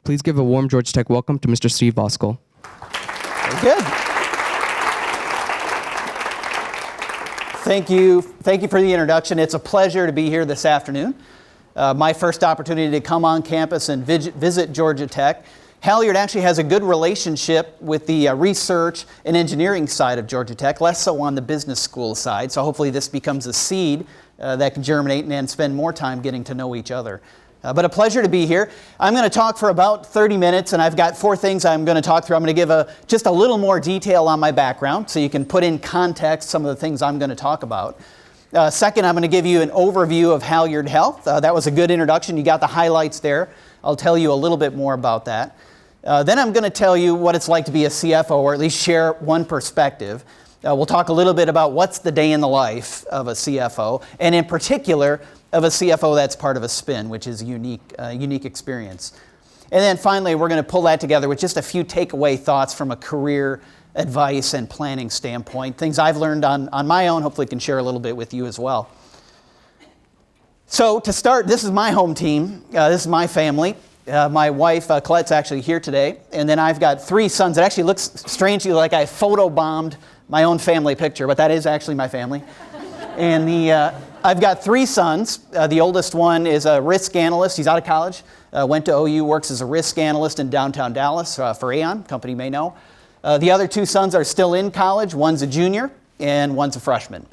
Please give a warm Georgia Tech welcome to Mr. Steve Voskuil. Very good. Thank you for the introduction. It's a pleasure to be here this afternoon. My first opportunity to come on campus and visit Georgia Tech. Halyard actually has a good relationship with the research and engineering side of Georgia Tech, less so on the business school side. So hopefully this becomes a seed that can germinate and spend more time getting to know each other. But a pleasure to be here. I'm going to talk for about 30 minutes, and I've got 4 things I'm going to talk through. I'm going to give just a little more detail on my background so you can put in context some of the things I'm going to talk about. Second, I'm going to give you an overview of Halyard Health. That was a good introduction. You got the highlights there. I'll tell you a little bit more about that. Then I'm going to tell you what it's like to be a CFO, or at least share one perspective. We'll talk a little bit about what's the day in the life of a CFO, and in particular, of a CFO that's part of a spin, which is a unique experience. And then finally, we're going to pull that together with just a few takeaway thoughts from a career advice and planning standpoint, things I've learned on my own, hopefully can share a little bit with you as well. So to start, this is my home team. This is my family. My wife, Colette's actually here today. And then I've got 3 sons. It actually looks strangely like I photobombed my own family picture, but that is actually my family. And I've got 3 sons. The oldest one is a risk analyst. He's out of college, went to OU, works as a risk analyst in downtown Dallas for Aon, company you may know. The other 2 sons are still in college. One's a junior and one's a freshman.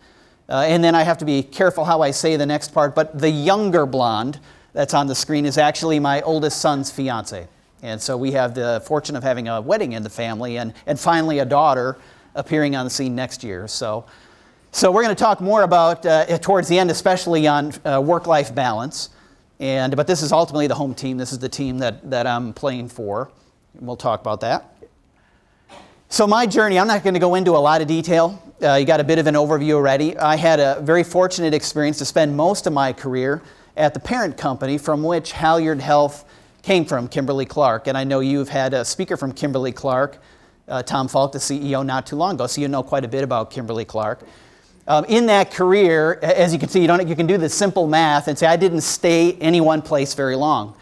And then I have to be careful how I say the next part, but the younger blonde that's on the screen is actually my oldest son's fiance. And so we have the fortune of having a wedding in the family and finally a daughter appearing on the scene next year. So we're going to talk more about, towards the end, especially on work-life balance. But this is ultimately the home team. This is the team that I'm playing for. And we'll talk about that. So my journey, I'm not going to go into a lot of detail. You got a bit of an overview already. I had a very fortunate experience to spend most of my career at the parent company from which Halyard Health came from, Kimberly-Clark. And I know you've had a speaker from Kimberly-Clark, Tom Falk, the CEO, not too long ago. So you know quite a bit about Kimberly-Clark. In that career, as you can see, you can do the simple math and say, I didn't stay any one place very long.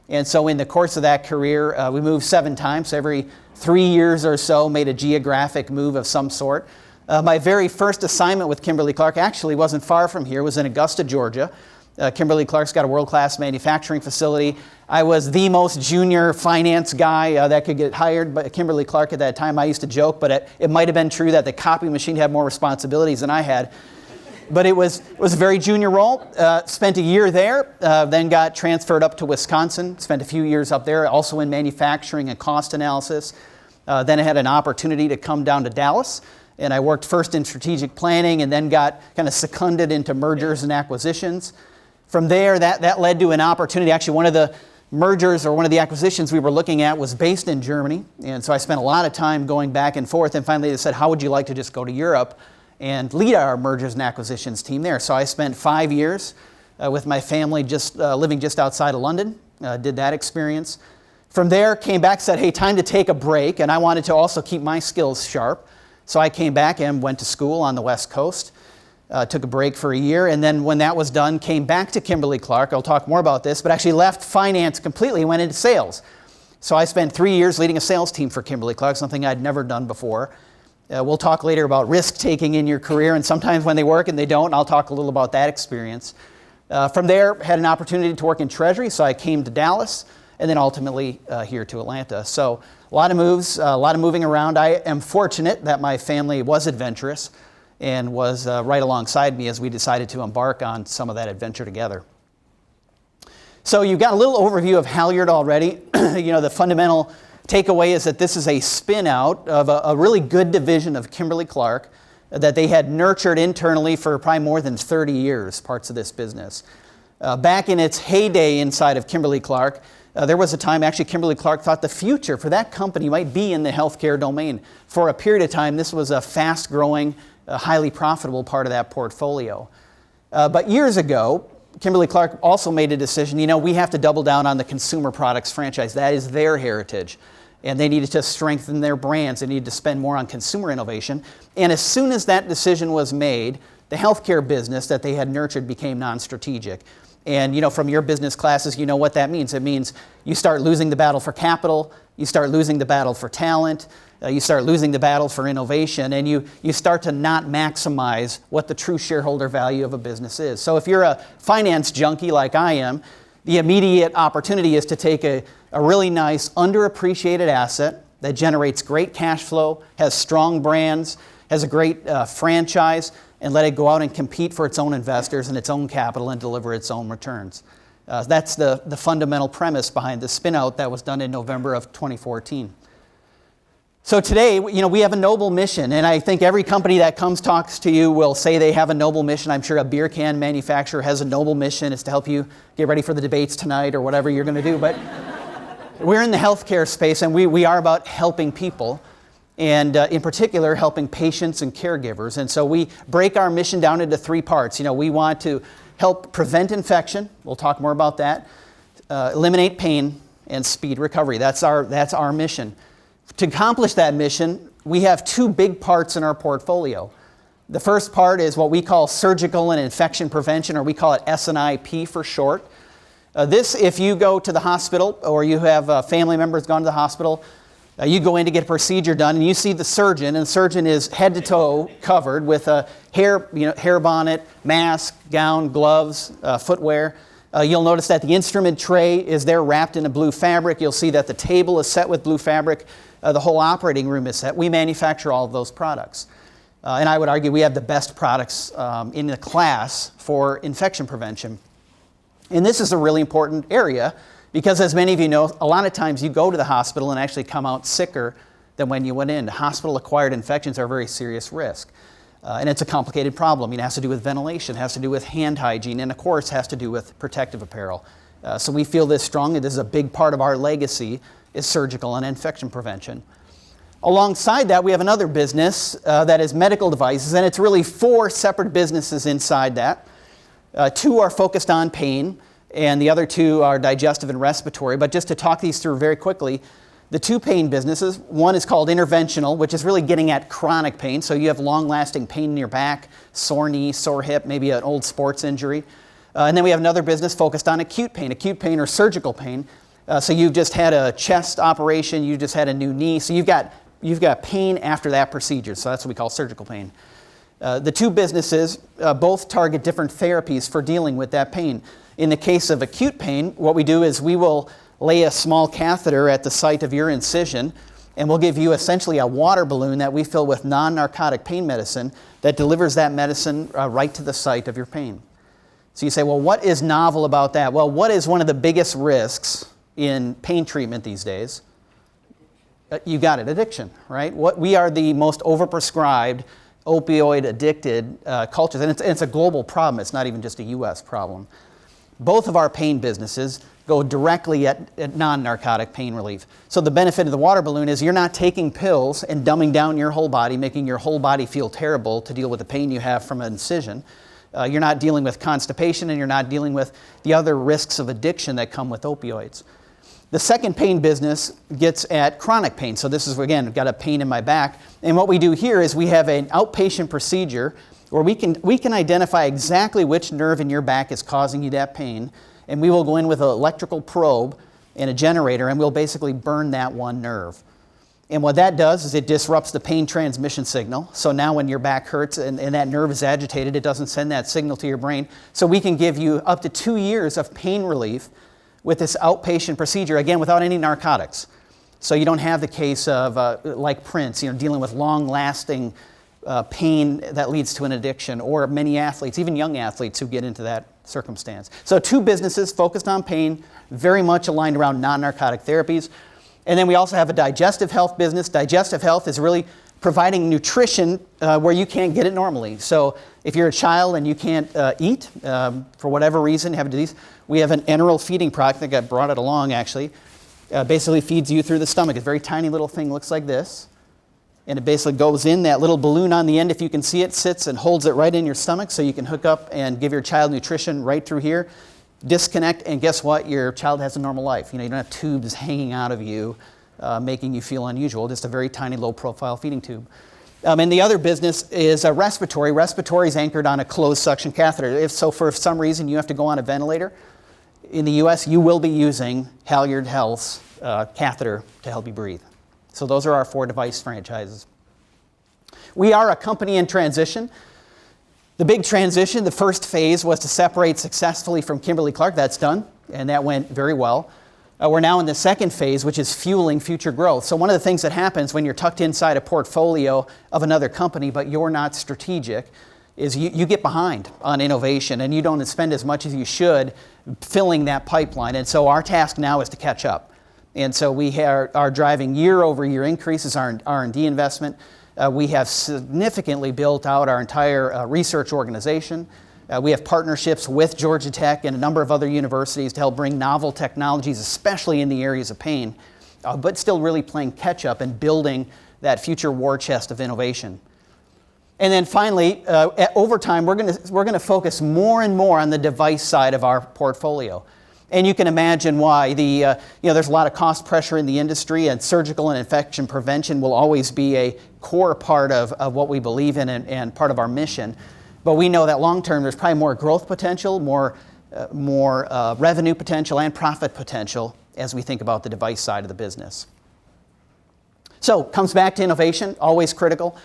And so in the course of that career, we moved 7 times. So every 3 years or so, made a geographic move of some sort. My very first assignment with Kimberly-Clark actually wasn't far from here. It was in Augusta, Georgia. Kimberly-Clark's got a world-class manufacturing facility. I was the most junior finance guy that could get hired by Kimberly-Clark at that time. I used to joke, but it might have been true that the copy machine had more responsibilities than I had. But it was a very junior role. Spent a year there, then got transferred up to Wisconsin. Spent a few years up there, also in manufacturing and cost analysis. Then I had an opportunity to come down to Dallas. And I worked first in strategic planning and then got kind of seconded into mergers and acquisitions. From there, that led to an opportunity. Actually, one of the mergers or one of the acquisitions we were looking at was based in Germany. And so I spent a lot of time going back and forth. And finally, they said, how would you like to just go to Europe and lead our mergers and acquisitions team there? So I spent 5 years with my family just living just outside of London, did that experience. From there, came back, said, hey, time to take a break. And I wanted to also keep my skills sharp. So I came back and went to school on the West Coast. Took a break for a year, and then when that was done, came back to Kimberly-Clark. I'll talk more about this, but actually left finance completely and went into sales. So I spent 3 years leading a sales team for Kimberly-Clark, something I'd never done before. We'll talk later about risk-taking in your career, and sometimes when they work and they don't, and I'll talk a little about that experience. From there, had an opportunity to work in treasury, so I came to Dallas, and then ultimately here to Atlanta. So a lot of moves, a lot of moving around. I am fortunate that my family was adventurous and was right alongside me as we decided to embark on some of that adventure together. So you've got a little overview of Halyard already. The fundamental takeaway is that this is a spin-out of a really good division of Kimberly-Clark that they had nurtured internally for probably more than 30 years, parts of this business. Back in its heyday inside of Kimberly-Clark, there was a time actually Kimberly-Clark thought the future for that company might be in the healthcare domain. For a period of time, this was a fast-growing, highly profitable part of that portfolio. But years ago, Kimberly-Clark also made a decision, we have to double down on the consumer products franchise. That is their heritage. And they needed to strengthen their brands. They needed to spend more on consumer innovation. And as soon as that decision was made, the healthcare business that they had nurtured became non-strategic. And from your business classes, you know what that means. It means you start losing the battle for capital, you start losing the battle for talent, you start losing the battle for innovation, and you start to not maximize what the true shareholder value of a business is. So if you're a finance junkie like I am, the immediate opportunity is to take a really nice, underappreciated asset that generates great cash flow, has strong brands, has a great franchise, and let it go out and compete for its own investors and its own capital and deliver its own returns. That's the fundamental premise behind the spin-out that was done in November of 2014. So today, we have a noble mission, and I think every company that talks to you will say they have a noble mission. I'm sure a beer can manufacturer has a noble mission. It's to help you get ready for the debates tonight or whatever you're going to do. But we're in the healthcare space, and we are about helping people, and in particular, helping patients and caregivers. And so we break our mission down into three parts. We want to help prevent infection. We'll talk more about that. Eliminate pain and speed recovery. That's our mission. To accomplish that mission, we have two big parts in our portfolio. The first part is what we call surgical and infection prevention, or we call it S&IP for short. This, if you go to the hospital or you have family members gone to the hospital, you go in to get a procedure done and you see the surgeon, and the surgeon is head to toe covered with a hair bonnet, mask, gown, gloves, footwear. You'll notice that the instrument tray is there wrapped in a blue fabric. You'll see that the table is set with blue fabric. The whole operating room is set. We manufacture all of those products. And I would argue we have the best products in the class for infection prevention. And this is a really important area because, as many of you know, a lot of times you go to the hospital and actually come out sicker than when you went in. Hospital-acquired infections are a very serious risk. And it's a complicated problem. It has to do with ventilation, has to do with hand hygiene, and of course has to do with protective apparel. So we feel this strongly. This is a big part of our legacy, is surgical and infection prevention. Alongside that, we have another business that is medical devices, and it's really four separate businesses inside that. Two are focused on pain, and the other two are digestive and respiratory. But just to talk these through very quickly, the two pain businesses, one is called interventional, which is really getting at chronic pain. So you have long-lasting pain in your back, sore knee, sore hip, maybe an old sports injury. And then we have another business focused on acute pain or surgical pain. So you've just had a chest operation, you just had a new knee, so you've got pain after that procedure. So that's what we call surgical pain. The two businesses both target different therapies for dealing with that pain. In the case of acute pain, what we do is we will lay a small catheter at the site of your incision, and we'll give you essentially a water balloon that we fill with non-narcotic pain medicine that delivers that medicine right to the site of your pain. So you say, well, what is novel about that? Well, what is one of the biggest risks in pain treatment these days? You got it, addiction, right? We are the most overprescribed, opioid-addicted cultures, and it's a global problem. It's not even just a U.S. problem. Both of our pain businesses go directly at non-narcotic pain relief. So the benefit of the water balloon is you're not taking pills and dumbing down your whole body, making your whole body feel terrible to deal with the pain you have from an incision. You're not dealing with constipation, and you're not dealing with the other risks of addiction that come with opioids. The second pain business gets at chronic pain. So this is, again, I've got a pain in my back. And what we do here is we have an outpatient procedure where we can identify exactly which nerve in your back is causing you that pain. And we will go in with an electrical probe and a generator, and we'll basically burn that one nerve. And what that does is it disrupts the pain transmission signal. So now when your back hurts and that nerve is agitated, it doesn't send that signal to your brain. So we can give you up to 2 years of pain relief with this outpatient procedure, again, without any narcotics. So you don't have the case of, like Prince, dealing with long-lasting pain that leads to an addiction, or many athletes, even young athletes who get into that circumstance. So two businesses focused on pain, very much aligned around non-narcotic therapies. And then we also have a digestive health business. Digestive health is really providing nutrition where you can't get it normally. So if you're a child and you can't eat for whatever reason, have a disease, we have an enteral feeding product. I think I brought it along, actually. Basically feeds you through the stomach. It's a very tiny little thing, looks like this. And it basically goes in, that little balloon on the end, if you can see it, sits and holds it right in your stomach, so you can hook up and give your child nutrition right through here. Disconnect, and guess what? Your child has a normal life. You don't have tubes hanging out of you, making you feel unusual. Just a very tiny, low-profile feeding tube. And the other business is respiratory. Respiratory is anchored on a closed suction catheter. If for some reason you have to go on a ventilator, in the U.S., you will be using Halyard Health's catheter to help you breathe. So those are our 4 device franchises. We are a company in transition. The big transition, the first phase, was to separate successfully from Kimberly-Clark. That's done, and that went very well. We're now in the second phase, which is fueling future growth. So one of the things that happens when you're tucked inside a portfolio of another company, but you're not strategic, is you get behind on innovation, and you don't spend as much as you should filling that pipeline. And so our task now is to catch up. And so we are driving year-over-year increases in R&D investment. We have significantly built out our entire research organization. We have partnerships with Georgia Tech and a number of other universities to help bring novel technologies, especially in the areas of pain, but still really playing catch-up and building that future war chest of innovation. And then finally, over time, we're going to focus more and more on the device side of our portfolio. And you can imagine why. There's a lot of cost pressure in the industry, and surgical and infection prevention will always be a core part of what we believe in and part of our mission. But we know that long term, there's probably more growth potential, more revenue potential, and profit potential as we think about the device side of the business. So, comes back to innovation, always critical.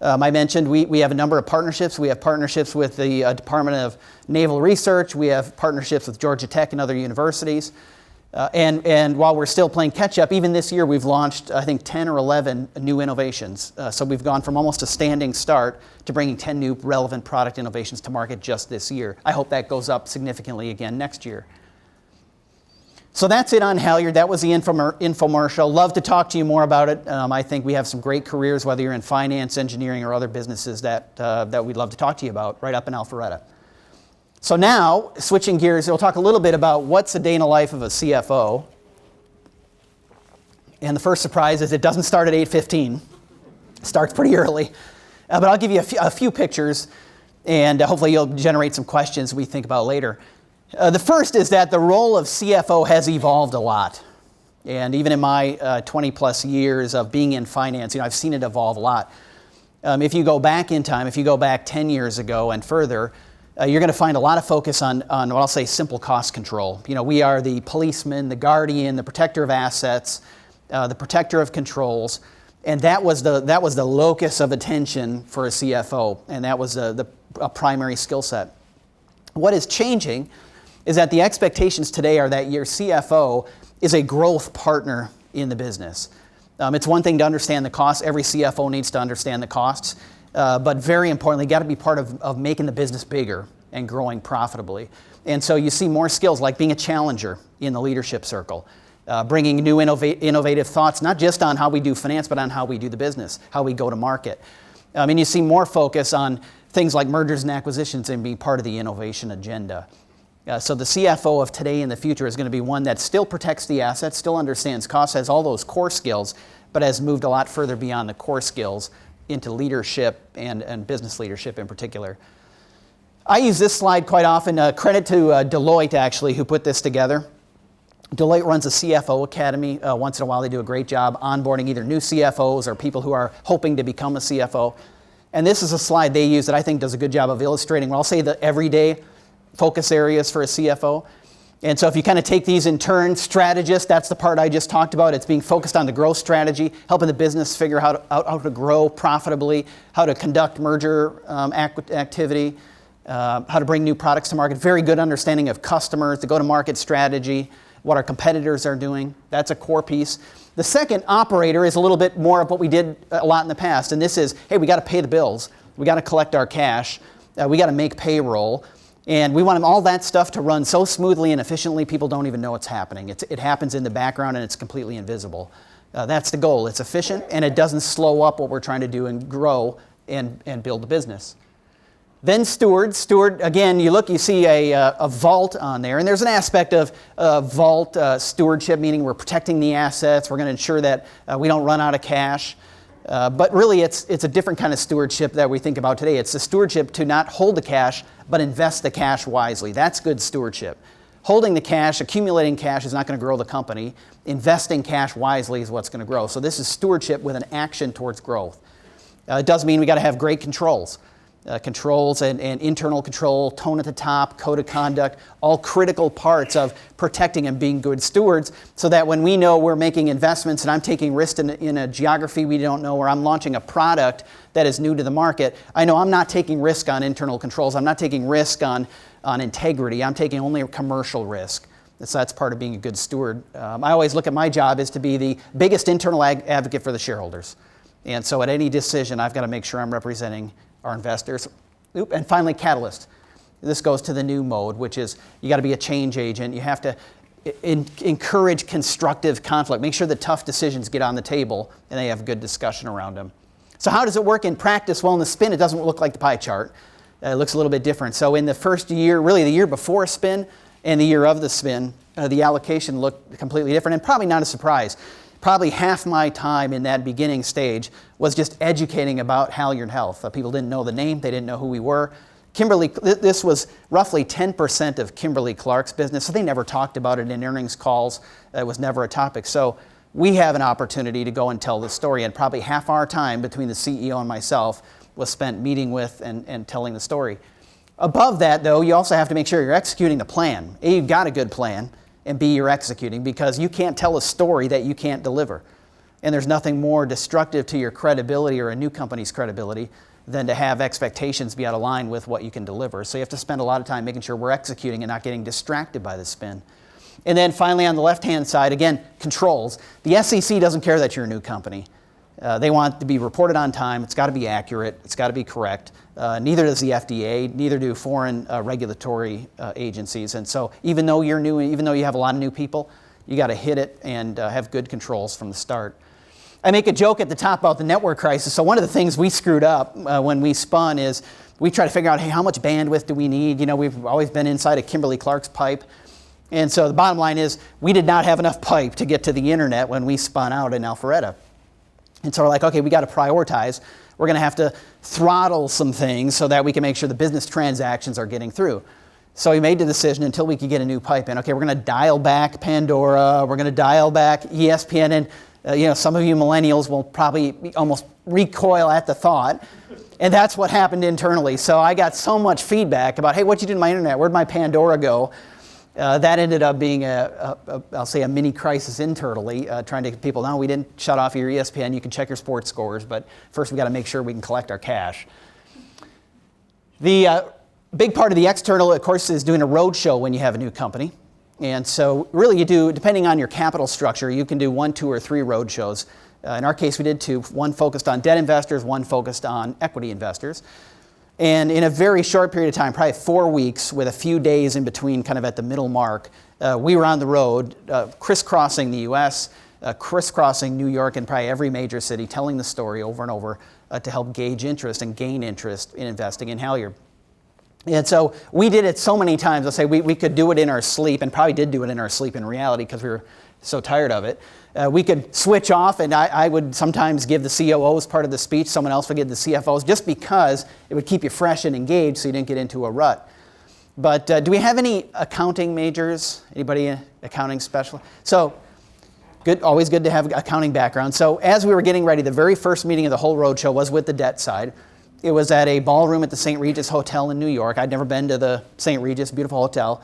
I mentioned we have a number of partnerships. We have partnerships with the Department of Naval Research. We have partnerships with Georgia Tech and other universities. And while we're still playing catch-up, even this year we've launched, I think, 10 or 11 new innovations. So we've gone from almost a standing start to bringing 10 new relevant product innovations to market just this year. I hope that goes up significantly again next year. So that's it on Halyard. That was the infomercial. Love to talk to you more about it. I think we have some great careers, whether you're in finance, engineering, or other businesses that we'd love to talk to you about right up in Alpharetta. So now, switching gears, we'll talk a little bit about what's a day in the life of a CFO. And the first surprise is it doesn't start at 8:15. It starts pretty early. But I'll give you a few pictures, and hopefully you'll generate some questions we think about later. The first is that the role of CFO has evolved a lot. And even in my 20 plus years of being in finance, I've seen it evolve a lot. If you go back in time, if you go back 10 years ago and further, you're going to find a lot of focus on what I'll say simple cost control. We are the policeman, the guardian, the protector of assets, the protector of controls, and that was the locus of attention for a CFO, and that was a primary skill set. What is changing is that the expectations today are that your CFO is a growth partner in the business. It's one thing to understand the costs. Every CFO needs to understand the costs. But very importantly, got to be part of making the business bigger and growing profitably. And so you see more skills like being a challenger in the leadership circle, bringing new innovative thoughts, not just on how we do finance, but on how we do the business, how we go to market. And you see more focus on things like mergers and acquisitions and being part of the innovation agenda. So the CFO of today and the future is going to be one that still protects the assets, still understands costs, has all those core skills, but has moved a lot further beyond the core skills into leadership and business leadership in particular. I use this slide quite often. Credit to Deloitte, actually, who put this together. Deloitte runs a CFO Academy. Once in a while, they do a great job onboarding either new CFOs or people who are hoping to become a CFO. And this is a slide they use that I think does a good job of illustrating, well, I'll say, the everyday focus areas for a CFO. And so if you kind of take these in turn, strategist, that's the part I just talked about. It's being focused on the growth strategy, helping the business figure out how to grow profitably, how to conduct merger activity, how to bring new products to market, very good understanding of customers, the go-to-market strategy, what our competitors are doing. That's a core piece. The second, operator, is a little bit more of what we did a lot in the past. And this is, hey, we got to pay the bills. We got to collect our cash. We got to make payroll. And we want all that stuff to run so smoothly and efficiently, people don't even know it's happening. It happens in the background and it's completely invisible. That's the goal. It's efficient and it doesn't slow up what we're trying to do and grow and build the business. Then steward. Steward, again, you see a vault on there. And there's an aspect of vault stewardship, meaning we're protecting the assets. We're going to ensure that we don't run out of cash. But really, it's a different kind of stewardship that we think about today. It's the stewardship to not hold the cash, but invest the cash wisely. That's good stewardship. Holding the cash, accumulating cash is not going to grow the company. Investing cash wisely is what's going to grow. So this is stewardship with an action towards growth. It does mean we got to have great controls. Controls and internal control, tone at the top, code of conduct, all critical parts of protecting and being good stewards, so that when we know we're making investments and I'm taking risks in a geography we don't know, or I'm launching a product that is new to the market, I know I'm not taking risk on internal controls. I'm not taking risk on integrity. I'm taking only a commercial risk. So that's part of being a good steward. I always look at my job as to be the biggest internal advocate for the shareholders. And so at any decision, I've got to make sure I'm representing our investors. And finally, catalyst. This goes to the new mode, which is you got to be a change agent. You have to encourage constructive conflict. Make sure the tough decisions get on the table and they have good discussion around them. So how does it work in practice? Well, in the spin, it doesn't look like the pie chart. It looks a little bit different. So in the first year, really the year before spin and the year of the spin, the allocation looked completely different, and probably not a surprise. Probably half my time in that beginning stage was just educating about Halyard Health. People didn't know the name, they didn't know who we were. This was roughly 10% of Kimberly-Clark's business, so they never talked about it in earnings calls. It was never a topic. So we have an opportunity to go and tell the story, and probably half our time between the CEO and myself was spent meeting with and telling the story. Above that, though, you also have to make sure you're executing the plan. A, you've got a good plan, and B, you're executing, because you can't tell a story that you can't deliver. And there's nothing more destructive to your credibility or a new company's credibility than to have expectations be out of line with what you can deliver. So you have to spend a lot of time making sure we're executing and not getting distracted by the spin. And then finally, on the left-hand side, again, controls. The SEC doesn't care that you're a new company. They want to be reported on time. It's got to be accurate. It's got to be correct. Neither does the FDA. Neither do foreign regulatory agencies. And so even though you're new, even though you have a lot of new people, you got to hit it and have good controls from the start. I make a joke at the top about the network crisis. So one of the things we screwed up when we spun is we try to figure out, hey, how much bandwidth do we need? You know, we've always been inside of Kimberly-Clark's pipe. And so the bottom line is we did not have enough pipe to get to the internet when we spun out in Alpharetta. And so we're like, okay, we got to prioritize. We're going to have to throttle some things so that we can make sure the business transactions are getting through. So we made the decision until we could get a new pipe in. Okay, we're going to dial back Pandora. We're going to dial back ESPN. And some of you millennials will probably almost recoil at the thought. And that's what happened internally. So I got so much feedback about, hey, what'd you do to my internet? Where'd my Pandora go? That ended up being I'll say a mini crisis internally, trying to get people, no, we didn't shut off your ESPN, you can check your sports scores, but first we got to make sure we can collect our cash. The big part of the external, of course, is doing a road show when you have a new company. And so really you do, depending on your capital structure, you can do 1, 2, or 3 road shows. In our case, we did 2, one focused on debt investors, one focused on equity investors. And in a very short period of time, probably 4 weeks with a few days in between, kind of at the middle mark, we were on the road, crisscrossing the U.S., crisscrossing New York and probably every major city, telling the story over and over to help gauge interest and gain interest in investing in Halyard. And so we did it so many times. I'll say we could do it in our sleep, and probably did do it in our sleep in reality because we were so tired of it. We could switch off, and I would sometimes give the COOs part of the speech. Someone else would give the CFOs, just because it would keep you fresh and engaged so you didn't get into a rut. But do we have any accounting majors? Anybody accounting specialist? So good, always good to have accounting background. So as we were getting ready, the very first meeting of the whole roadshow was with the debt side. It was at a ballroom at the St. Regis Hotel in New York. I'd never been to the St. Regis, beautiful hotel.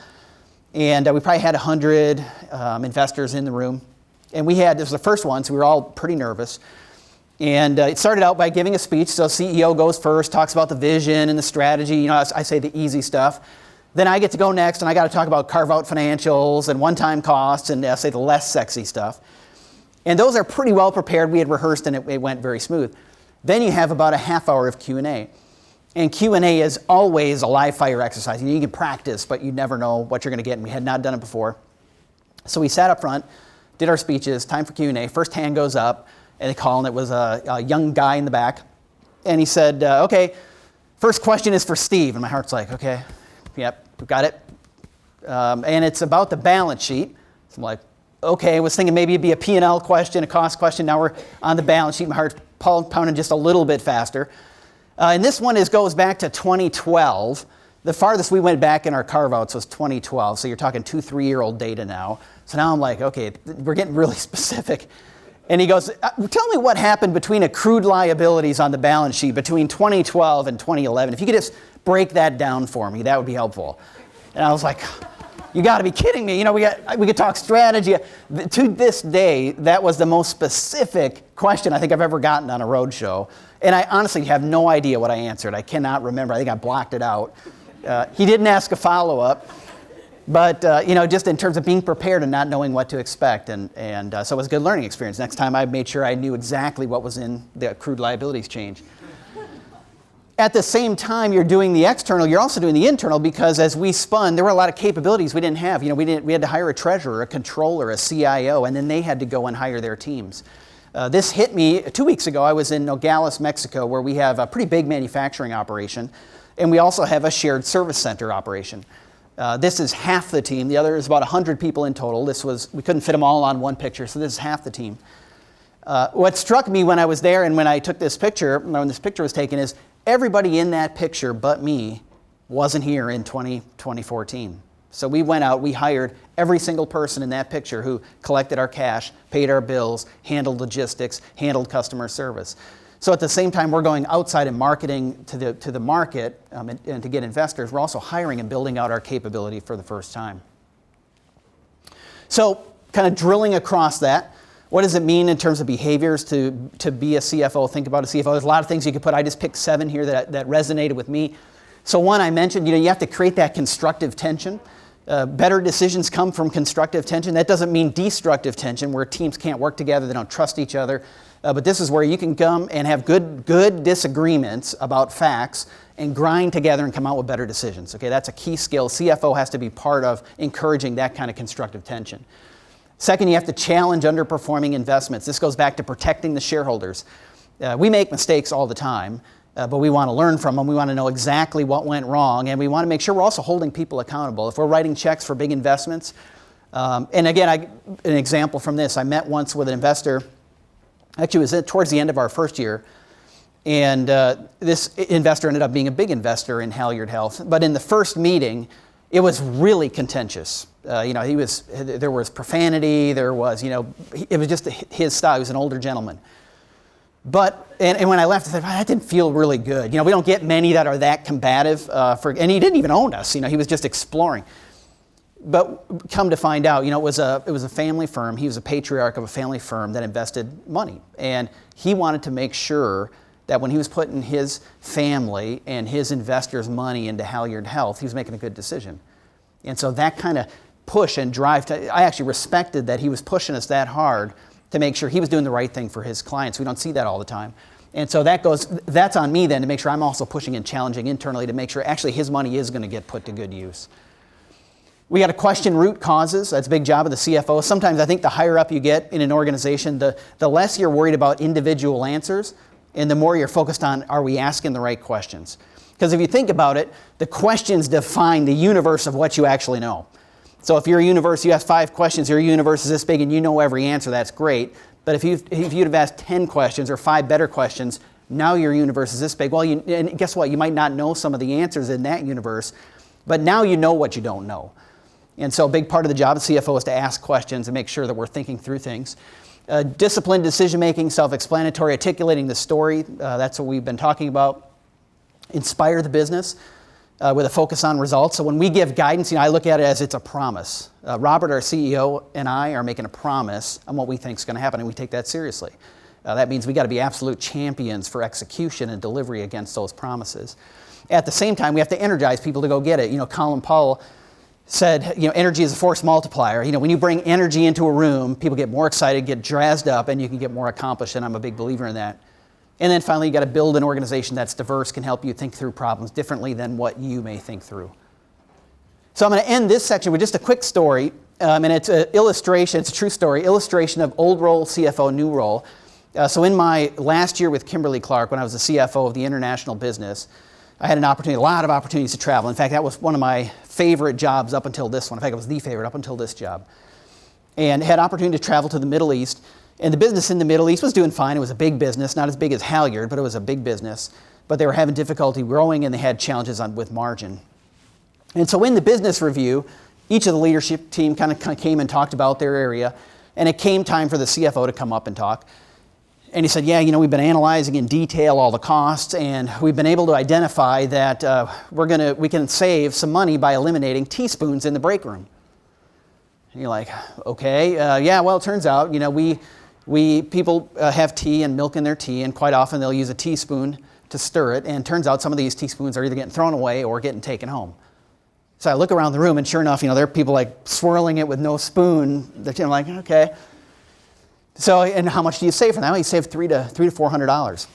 And we probably had 100 investors in the room. And this was the first one, so we were all pretty nervous. And it started out by giving a speech. So CEO goes first, talks about the vision and the strategy. I say the easy stuff. Then I get to go next, and I got to talk about carve-out financials and one-time costs, and I say the less sexy stuff. And those are pretty well prepared. We had rehearsed, and it went very smooth. Then you have about a half hour of Q&A. And Q&A is always a live fire exercise. You can practice, but you never know what you're going to get, and we had not done it before. So we sat up front, did our speeches, time for Q&A. First hand goes up, and they call, and it was a young guy in the back. And he said, okay, first question is for Steve. And my heart's like, okay, yep, we got it. And it's about the balance sheet. So I'm like, okay, I was thinking maybe it'd be a P&L question, a cost question. Now we're on the balance sheet. My heart's pounding just a little bit faster. And this one goes back to 2012. The farthest we went back in our carve-outs was 2012. So you're talking 2-3-year-old data now. So now I'm like, okay, we're getting really specific. And he goes, tell me what happened between accrued liabilities on the balance sheet between 2012 and 2011. If you could just break that down for me, that would be helpful. And I was like, you got to be kidding me. We could talk strategy. To this day, that was the most specific question I think I've ever gotten on a roadshow. And I honestly have no idea what I answered. I cannot remember. I think I blocked it out. He didn't ask a follow-up. But, just in terms of being prepared and not knowing what to expect. And so it was a good learning experience. Next time I made sure I knew exactly what was in the accrued liabilities change. At the same time you're doing the external, you're also doing the internal, because as we spun, there were a lot of capabilities we didn't have. We had to hire a treasurer, a controller, a CIO, and then they had to go and hire their teams. This hit me 2 weeks ago. I was in Nogales, Mexico, where we have a pretty big manufacturing operation, and we also have a shared service center operation. This is half the team. The other is about 100 people in total. We couldn't fit them all on one picture, so this is half the team. What struck me when I was there and when I took this picture, when this picture was taken, is everybody in that picture but me wasn't here in 2014. So we went out, we hired every single person in that picture who collected our cash, paid our bills, handled logistics, handled customer service. So at the same time we're going outside and marketing to the market and to get investors, we're also hiring and building out our capability for the first time. So kind of drilling across that, what does it mean in terms of behaviors to be a CFO? Think about a CFO. There's a lot of things you could put. I just picked 7 here that resonated with me. So one, I mentioned, you have to create that constructive tension. Better decisions come from constructive tension. That doesn't mean destructive tension, where teams can't work together, they don't trust each other. But this is where you can come and have good disagreements about facts and grind together and come out with better decisions. Okay, that's a key skill. CFO has to be part of encouraging that kind of constructive tension. Second, you have to challenge underperforming investments. This goes back to protecting the shareholders. We make mistakes all the time, but we want to learn from them. We want to know exactly what went wrong, and we want to make sure we're also holding people accountable. If we're writing checks for big investments, and again, an example from this, I met once with an investor. Actually, it was towards the end of our first year, and this investor ended up being a big investor in Halyard Health. But in the first meeting, it was really contentious. There was profanity. There was, it was just his style. He was an older gentleman. But and when I left, I said, that didn't feel really good. We don't get many that are that combative. And he didn't even own us. He was just exploring. But come to find out, it was a family firm. He was a patriarch of a family firm that invested money. And he wanted to make sure that when he was putting his family and his investors' money into Halyard Health, he was making a good decision. And so that kind of push and drive, I actually respected that he was pushing us that hard to make sure he was doing the right thing for his clients. We don't see that all the time. And so that's on me then to make sure I'm also pushing and challenging internally to make sure actually his money is going to get put to good use. We got to question root causes. That's a big job of the CFO. Sometimes I think the higher up you get in an organization, the less you're worried about individual answers and the more you're focused on, are we asking the right questions? Because if you think about it, the questions define the universe of what you actually know. So if you're a universe, you ask 5 questions, your universe is this big and you know every answer, that's great. But if you'd have asked 10 questions or 5 better questions, now your universe is this big. Well, and guess what? You might not know some of the answers in that universe, but now you know what you don't know. And so a big part of the job of CFO is to ask questions and make sure that we're thinking through things. Disciplined decision-making, self-explanatory, articulating the story. That's what we've been talking about. Inspire the business with a focus on results. So when we give guidance, I look at it as it's a promise. Robert, our CEO, and I are making a promise on what we think is going to happen, and we take that seriously. That means we got to be absolute champions for execution and delivery against those promises. At the same time, we have to energize people to go get it. Colin Powell said, energy is a force multiplier. When you bring energy into a room, people get more excited, get jazzed up, and you can get more accomplished, and I'm a big believer in that. And then finally, you got to build an organization that's diverse, can help you think through problems differently than what you may think through. So I'm going to end this section with just a quick story, and it's an illustration, it's a true story, illustration of old role CFO, new role. So in my last year with Kimberly-Clark, when I was the CFO of the international business, I had a lot of opportunities to travel. In fact, that was one of my favorite jobs up until this one. In fact, it was the favorite up until this job. And had opportunity to travel to the Middle East. And the business in the Middle East was doing fine. It was a big business, not as big as Halyard, but it was a big business. But they were having difficulty growing and they had challenges with margin. And so in the business review, each of the leadership team kind of came and talked about their area. And it came time for the CFO to come up and talk. And he said, yeah, we've been analyzing in detail all the costs, and we've been able to identify that we can save some money by eliminating teaspoons in the break room. And you're like, okay, yeah, well, it turns out, people have tea and milk in their tea, and quite often they'll use a teaspoon to stir it, and it turns out some of these teaspoons are either getting thrown away or getting taken home. So I look around the room, and sure enough, there are people like swirling it with no spoon. I'm like, okay. So, and how much do you save from that? Well, you save $300 to $400.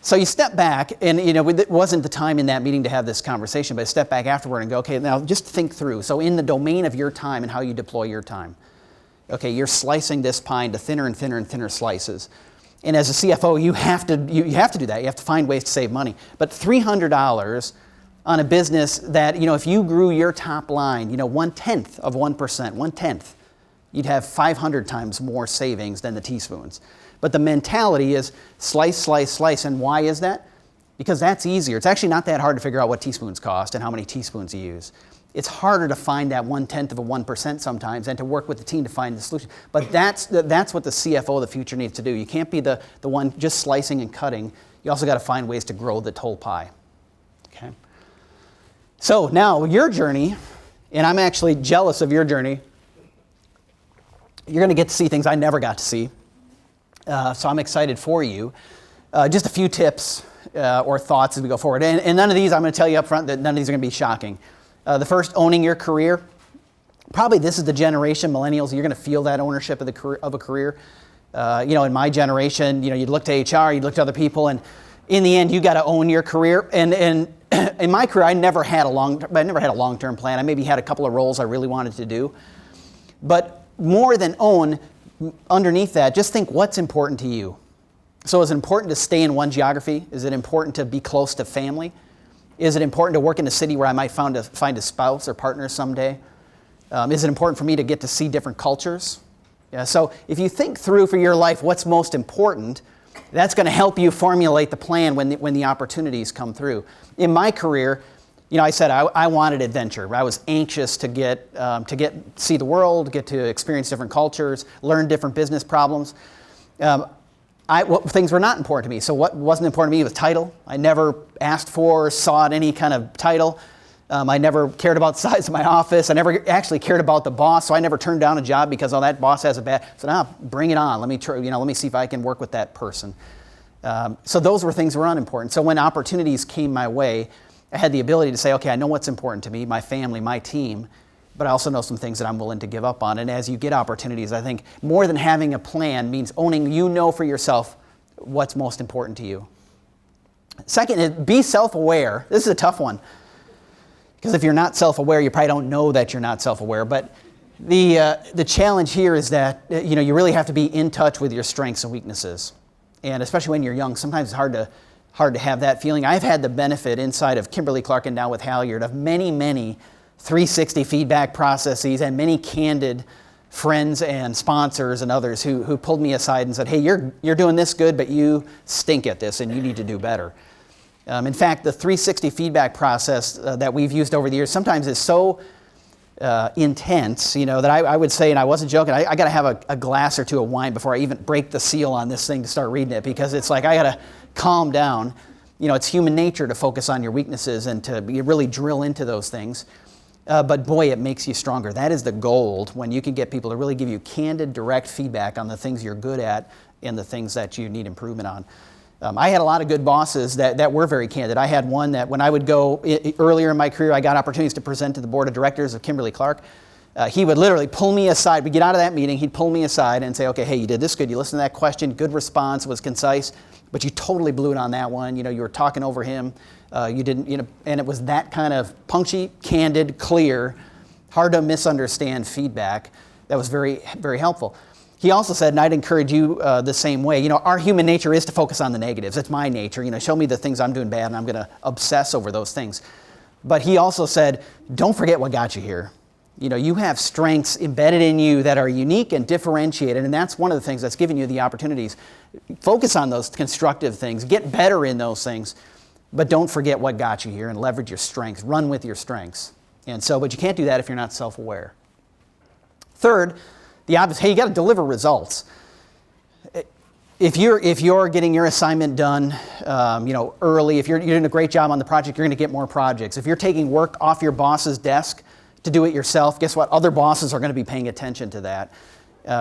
So you step back, and it wasn't the time in that meeting to have this conversation, but I step back afterward and go, okay, now just think through. So in the domain of your time and how you deploy your time, okay, you're slicing this pie into thinner and thinner and thinner slices. And as a CFO, you have to do that. You have to find ways to save money. But $300 on a business that, if you grew your top line, 1/10 of 1%, 1/10, you'd have 500 times more savings than the teaspoons. But the mentality is slice, slice, slice. And why is that? Because that's easier. It's actually not that hard to figure out what teaspoons cost and how many teaspoons you use. It's harder to find that 1/10 of a 1% sometimes and to work with the team to find the solution. But that's what the CFO of the future needs to do. You can't be the one just slicing and cutting. You also got to find ways to grow the whole pie. Okay. So now your journey, and I'm actually jealous of your journey. You're going to get to see things I never got to see. So I'm excited for you. Just a few tips or thoughts as we go forward. And none of these, I'm going to tell you up front that none of these are going to be shocking. The first, owning your career. Probably this is the generation, millennials, you're going to feel that ownership of a career. In my generation, you'd look to HR, you'd look to other people, and in the end, you got to own your career. And in my career, I never had a long-term plan. I maybe had a couple of roles I really wanted to do. But more than own, underneath that, just think what's important to you. So is it important to stay in one geography? Is it important to be close to family? Is it important to work in a city where I might find a spouse or partner someday? Is it important for me to get to see different cultures? Yeah, so if you think through for your life what's most important, that's going to help you formulate the plan when the opportunities come through. In my career, I said I wanted adventure. I was anxious to see the world, get to experience different cultures, learn different business problems. Things were not important to me. So what wasn't important to me was title. I never asked for or sought any kind of title. I never cared about the size of my office. I never actually cared about the boss. So I never turned down a job because that boss has a bad. So now bring it on. Let me see if I can work with that person. So those were things that were unimportant. So when opportunities came my way, I had the ability to say, okay, I know what's important to me, my family, my team, but I also know some things that I'm willing to give up on. And as you get opportunities, I think more than having a plan means owning, for yourself what's most important to you. Second is be self-aware. This is a tough one, because if you're not self-aware, you probably don't know that you're not self-aware. But the challenge here is that you really have to be in touch with your strengths and weaknesses. And especially when you're young, sometimes it's hard to have that feeling. I've had the benefit inside of Kimberly-Clark and now with Halyard of many, many 360 feedback processes and many candid friends and sponsors and others who pulled me aside and said, hey, you're doing this good, but you stink at this and you need to do better. In fact, the 360 feedback process that we've used over the years sometimes is so intense, that I would say, and I wasn't joking, I got to have a glass or two of wine before I even break the seal on this thing to start reading it, because it's like I got to calm down. It's human nature to focus on your weaknesses and to really drill into those things. But boy, it makes you stronger. That is the gold, when you can get people to really give you candid, direct feedback on the things you're good at and the things that you need improvement on. I had a lot of good bosses that were very candid. I had one that when I would go earlier in my career, I got opportunities to present to the board of directors of Kimberly-Clark. He would literally pull me aside. We'd get out of that meeting, he'd pull me aside and say, okay, hey, you did this good. You listened to that question, good response, was concise, but you totally blew it on that one. You were talking over him. You didn't, and it was that kind of punchy, candid, clear, hard to misunderstand feedback that was very, very helpful. He also said, and I'd encourage you the same way, our human nature is to focus on the negatives. It's my nature. Show me the things I'm doing bad and I'm going to obsess over those things. But he also said, don't forget what got you here. You have strengths embedded in you that are unique and differentiated, and that's one of the things that's giving you the opportunities. Focus on those constructive things. Get better in those things, but don't forget what got you here and leverage your strengths. Run with your strengths. But you can't do that if you're not self-aware. Third, the obvious, hey, you got to deliver results. If you're getting your assignment done, early, if you're doing a great job on the project, you're going to get more projects. If you're taking work off your boss's desk to do it yourself, guess what? Other bosses are going to be paying attention to that.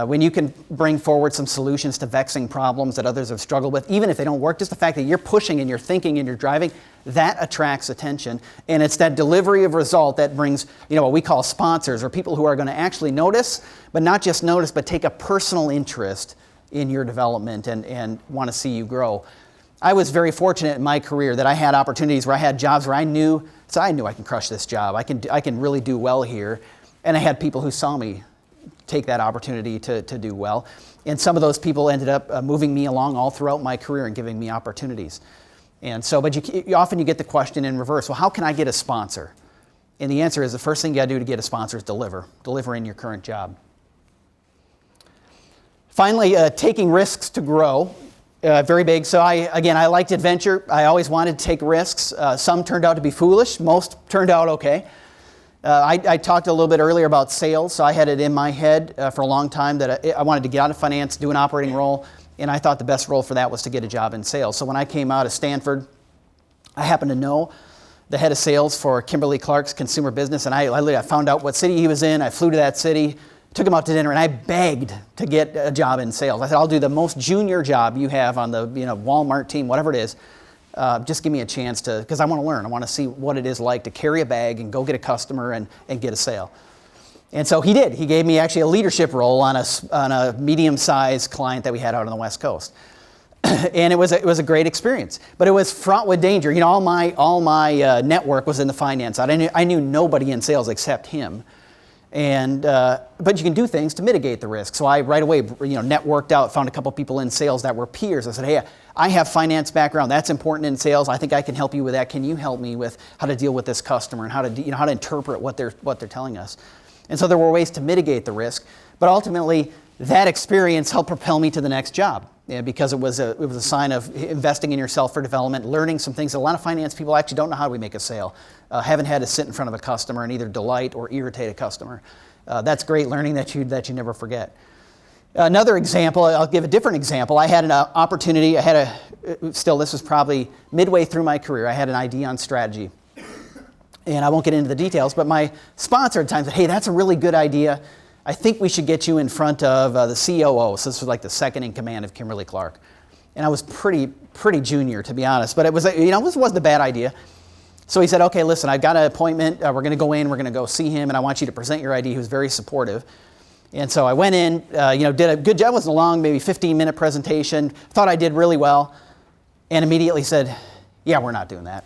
When you can bring forward some solutions to vexing problems that others have struggled with, even if they don't work, just the fact that you're pushing and you're thinking and you're driving, that attracts attention. And it's that delivery of result that brings, what we call sponsors, or people who are going to actually notice, but not just notice, but take a personal interest in your development and want to see you grow. I was very fortunate in my career that I had opportunities where I had jobs where I knew I can crush this job. I can really do well here. And I had people who saw me take that opportunity to do well. And some of those people ended up moving me along all throughout my career and giving me opportunities. And so, but often you get the question in reverse, well, how can I get a sponsor? And the answer is the first thing you got to do to get a sponsor is deliver in your current job. Finally, taking risks to grow, very big. So I liked adventure. I always wanted to take risks. Some turned out to be foolish. Most turned out okay. I talked a little bit earlier about sales. So I had it in my head for a long time that I wanted to get out of finance, do an operating role, and I thought the best role for that was to get a job in sales. So when I came out of Stanford, I happened to know the head of sales for Kimberly-Clark's consumer business, and I found out what city he was in. I flew to that city, took him out to dinner, and I begged to get a job in sales. I said, I'll do the most junior job you have on the Walmart team, whatever it is. Just give me a chance to, because I want to learn. I want to see what it is like to carry a bag and go get a customer and get a sale. And so he did. He gave me actually a leadership role on a medium-sized client that we had out on the West Coast. And it was a great experience. But it was fraught with danger. All my network was in the finance side. I knew nobody in sales except him. And but you can do things to mitigate the risk. So I right away networked out, found a couple people in sales that were peers. I said, hey, I have finance background. That's important in sales. I think I can help you with that. Can you help me with how to deal with this customer and how to interpret what they're telling us? And so there were ways to mitigate the risk. But ultimately, that experience helped propel me to the next job. Because it was a sign of investing in yourself for development, learning some things. A lot of finance people actually don't know how we make a sale. Haven't had to sit in front of a customer and either delight or irritate a customer. That's great learning that you never forget. Another example, I'll give a different example. I had an opportunity. This was probably midway through my career. I had an idea on strategy. And I won't get into the details, but my sponsor at the time said, hey, that's a really good idea. I think we should get you in front of the COO. So this was like the second in command of Kimberly-Clark. And I was pretty junior, to be honest. But it was, this wasn't a bad idea. So he said, okay, listen, I've got an appointment. We're going to go in. We're going to go see him. And I want you to present your idea. He was very supportive. And so I went in, did a good job. It wasn't a long, maybe 15-minute presentation. Thought I did really well. And immediately said, yeah, we're not doing that.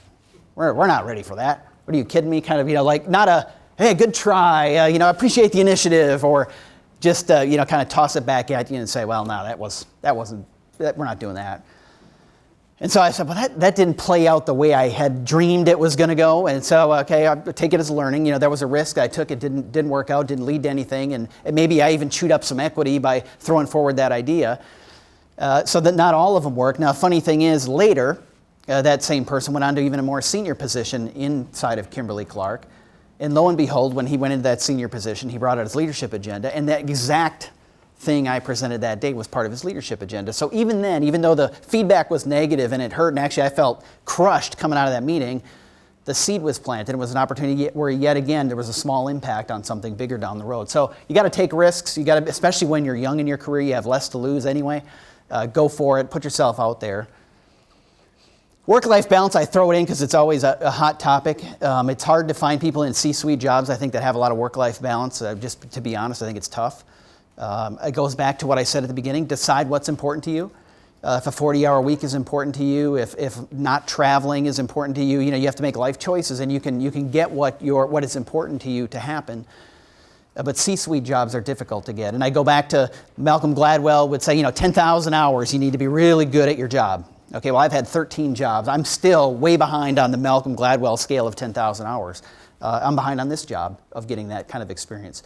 We're not ready for that. What are you kidding me? Kind of, like not a, hey, good try, I appreciate the initiative, or just, kind of toss it back at you and say, well, no, we're not doing that. And so I said, well, that didn't play out the way I had dreamed it was going to go. And so, okay, I take it as learning. There was a risk I took. It didn't work out, didn't lead to anything. And maybe I even chewed up some equity by throwing forward that idea. So that not all of them worked. Now, funny thing is, later, that same person went on to even a more senior position inside of Kimberly-Clark. And lo and behold, when he went into that senior position, he brought out his leadership agenda, and that exact thing I presented that day was part of his leadership agenda. So even then, even though the feedback was negative and it hurt, and actually I felt crushed coming out of that meeting, the seed was planted. It was an opportunity where yet again there was a small impact on something bigger down the road. So you got to take risks. You got to, especially when you're young in your career, you have less to lose anyway. Go for it. Put yourself out there. Work-life balance, I throw it in because it's always a hot topic. It's hard to find people in C-suite jobs, I think, that have a lot of work-life balance. Just to be honest, I think it's tough. It goes back to what I said at the beginning. Decide what's important to you. If a 40-hour week is important to you, if not traveling is important to you, you have to make life choices, and you can get what is important to you to happen. But C-suite jobs are difficult to get. And I go back to Malcolm Gladwell would say, 10,000 hours, you need to be really good at your job. Okay, well, I've had 13 jobs. I'm still way behind on the Malcolm Gladwell scale of 10,000 hours. I'm behind on this job of getting that kind of experience.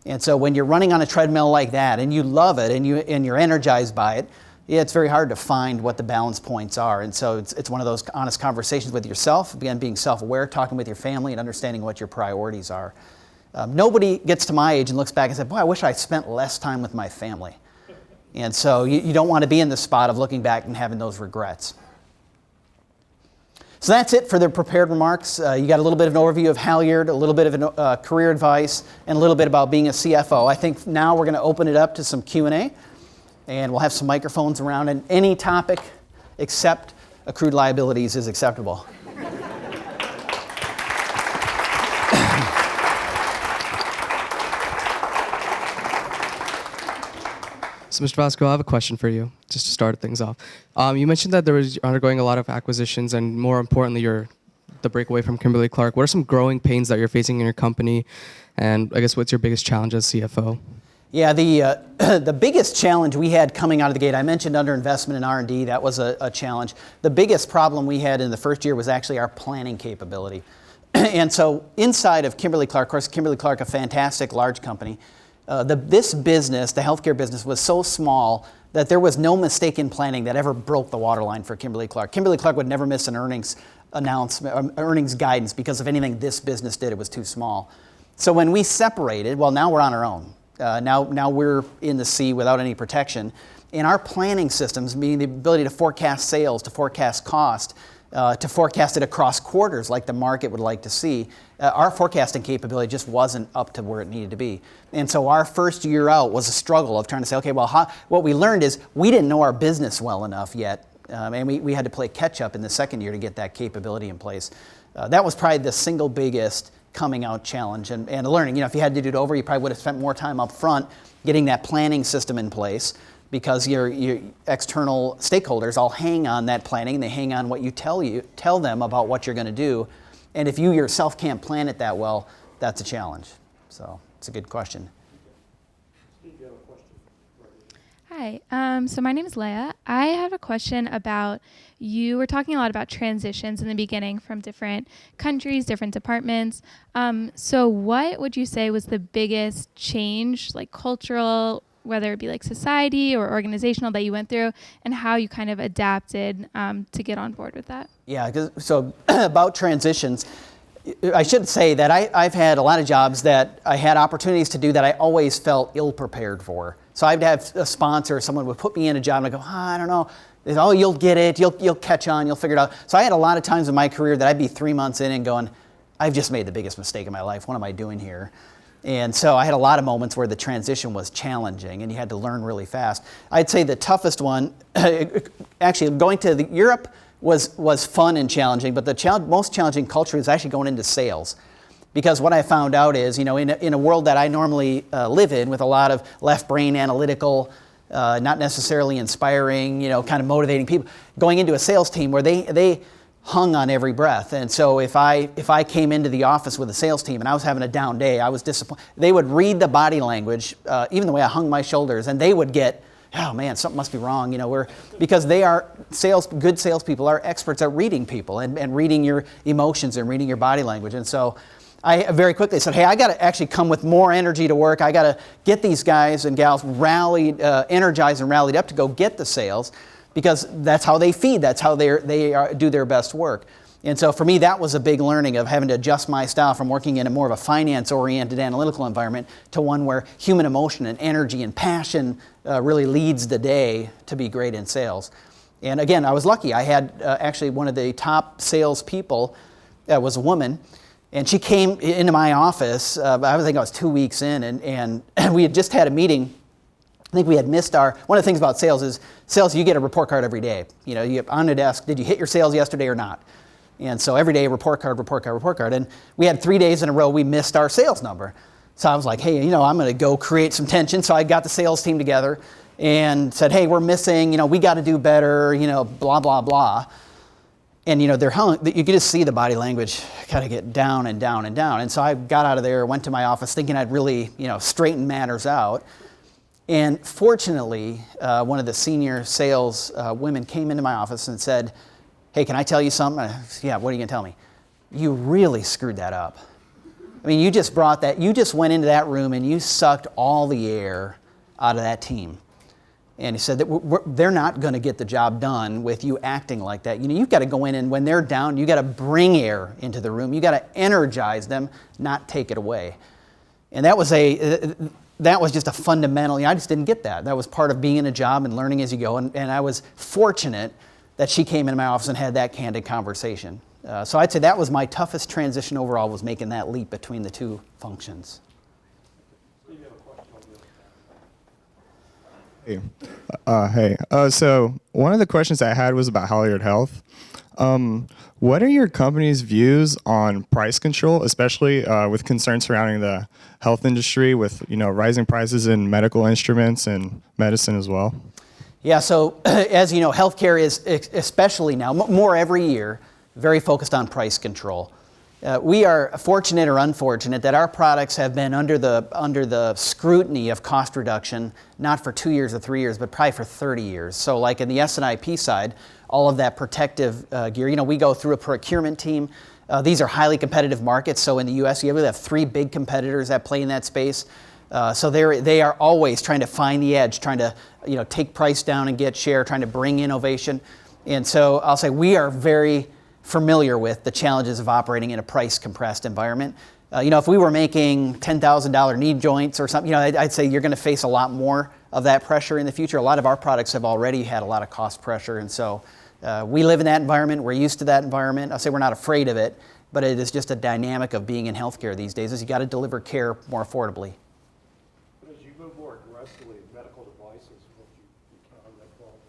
And so when you're running on a treadmill like that and you love it and you're energized by it, it's very hard to find what the balance points are. And so it's one of those honest conversations with yourself, again, being self-aware, talking with your family and understanding what your priorities are. Nobody gets to my age and looks back and says, boy, I wish I spent less time with my family. And so you don't want to be in the spot of looking back and having those regrets. So that's it for the prepared remarks. You got a little bit of an overview of Halyard, a little bit of career advice, and a little bit about being a CFO. I think now we're going to open it up to some Q&A, and we'll have some microphones around, and any topic except accrued liabilities is acceptable. So, Mr. Voskuil, I have a question for you, just to start things off. You mentioned that you're undergoing a lot of acquisitions, and more importantly, the breakaway from Kimberly-Clark. What are some growing pains that you're facing in your company, and I guess what's your biggest challenge as CFO? Yeah, the biggest challenge we had coming out of the gate, I mentioned underinvestment in R&D, that was a challenge. The biggest problem we had in the first year was actually our planning capability. And so inside of Kimberly-Clark, of course, Kimberly-Clark, a fantastic large company, this business, the healthcare business, was so small that there was no mistake in planning that ever broke the waterline for Kimberly-Clark. Kimberly-Clark would never miss an earnings announcement, earnings guidance, because of anything this business did, it was too small. So when we separated, well, now we're on our own. Now we're in the sea without any protection. And our planning systems, meaning the ability to forecast sales, to forecast cost, to forecast it across quarters like the market would like to see, our forecasting capability just wasn't up to where it needed to be. And so our first year out was a struggle of trying to say, okay, well, what we learned is we didn't know our business well enough yet, and we had to play catch up in the second year to get that capability in place. That was probably the single biggest coming out challenge and learning. If you had to do it over, you probably would have spent more time up front getting that planning system in place, because your external stakeholders all hang on that planning, and they hang on what you tell them about what you're going to do. And if you yourself can't plan it that well, that's a challenge. So it's a good question. Hi, so my name is Leah. I have a question about, you were talking a lot about transitions in the beginning from different countries, different departments. So what would you say was the biggest change, like cultural, whether it be like society or organizational, that you went through, and how you kind of adapted to get on board with that? Yeah, so about transitions, I should say that I've had a lot of jobs that I had opportunities to do that I always felt ill-prepared for. So I'd have a sponsor or someone would put me in a job and I go, I don't know. Oh, you'll get it, you'll catch on, you'll figure it out. So I had a lot of times in my career that I'd be 3 months in and going, I've just made the biggest mistake of my life. What am I doing here? And so I had a lot of moments where the transition was challenging and you had to learn really fast. I'd say the toughest one, actually going to Europe was fun and challenging, but the most challenging culture is actually going into sales. Because what I found out is, in a world that I normally live in, with a lot of left brain analytical, not necessarily inspiring, kind of motivating people, going into a sales team where they hung on every breath. And so if I came into the office with a sales team and I was having a down day, I was disappointed. They would read the body language, even the way I hung my shoulders, and they would get, oh man, something must be wrong. Because they are good salespeople are experts at reading people and reading your emotions and reading your body language. And so I very quickly said, hey, I got to actually come with more energy to work. I got to get these guys and gals rallied, energized and rallied up to go get the sales, because that's how they feed. That's how they do their best work. And so for me, that was a big learning of having to adjust my style from working in a more of a finance-oriented analytical environment to one where human emotion and energy and passion really leads the day to be great in sales. And again, I was lucky. I had actually one of the top salespeople was a woman. And she came into my office, I think I was 2 weeks in, and we had just had a meeting. I think we had missed one of the things about sales is, you get a report card every day. You get on the desk, did you hit your sales yesterday or not? And so every day, report card. And we had 3 days in a row, we missed our sales number. So I was like, hey, I'm going to go create some tension. So I got the sales team together and said, hey, we're missing, we got to do better, blah, blah, blah. And they're hung. You could just see the body language kind of get down and down and down. And so I got out of there, went to my office thinking I'd really, straighten matters out. And fortunately, one of the senior sales women came into my office and said, hey, can I tell you something? Yeah, what are you going to tell me? You really screwed that up. I mean, you just went into that room and you sucked all the air out of that team. And he said that they're not going to get the job done with you acting like that. You've got to go in, and when they're down, you got to bring air into the room. You got to energize them, not take it away. And that was just a fundamental, I just didn't get that. That was part of being in a job and learning as you go. And I was fortunate that she came into my office and had that candid conversation. So I'd say that was my toughest transition overall, was making that leap between the two functions. Hey. So one of the questions I had was about Halyard Health. What are your company's views on price control, especially with concerns surrounding the health industry with rising prices in medical instruments and medicine as well? Yeah, so as you know, healthcare is, especially now, more every year, very focused on price control. We are fortunate or unfortunate that our products have been under the scrutiny of cost reduction, not for 2 years or 3 years, but probably for 30 years. So like in the S&IP side, all of that protective gear, we go through a procurement team. These are highly competitive markets. So in the US, you have 3 big competitors that play in that space. So they are always trying to find the edge, trying to take price down and get share, trying to bring innovation. And so I'll say we are very familiar with the challenges of operating in a price-compressed environment. If we were making $10,000 knee joints or something, I'd say you're going to face a lot more of that pressure in the future. A lot of our products have already had a lot of cost pressure, and so we live in that environment. We're used to that environment. I'll say we're not afraid of it, but it is just a dynamic of being in healthcare these days. Is you got to deliver care more affordably. But as you move more aggressively in medical devices, what you count on that problem?